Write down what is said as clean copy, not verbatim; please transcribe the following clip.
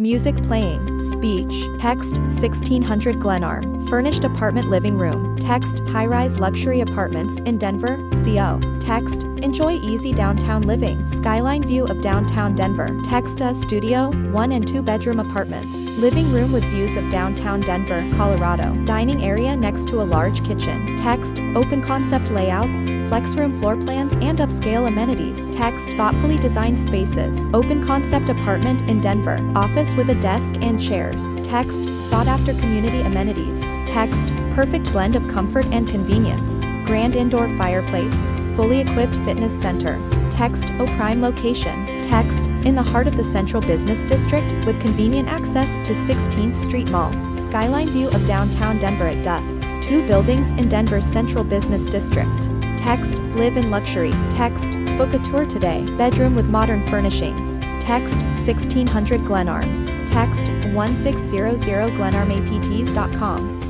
Music playing. Speech. Text 1600 Glenarm. Furnished apartment living room. Text high-rise luxury apartments in Denver, CO. Text enjoy easy downtown living. Skyline view of downtown Denver. Text a studio, 1 and 2 bedroom apartments. Living room with views of downtown Denver, Colorado. Dining area next to a large kitchen. Text open concept layouts, flex room floor plans and upscale amenities. Text thoughtfully designed spaces. Open concept apartment in Denver. Office with a desk and chairs. Text sought after community amenities. Text perfect blend of comfort and convenience. Grand indoor fireplace. Fully equipped fitness center. Text prime location. Text in the heart of the central business district with convenient access to 16th Street Mall. Skyline view of downtown Denver at dusk. 2 buildings in Denver's central business district. Text live in luxury. Text book a tour today. Bedroom with modern furnishings. Text 1600 Glenarm. Text 1600 glenarmapts.com.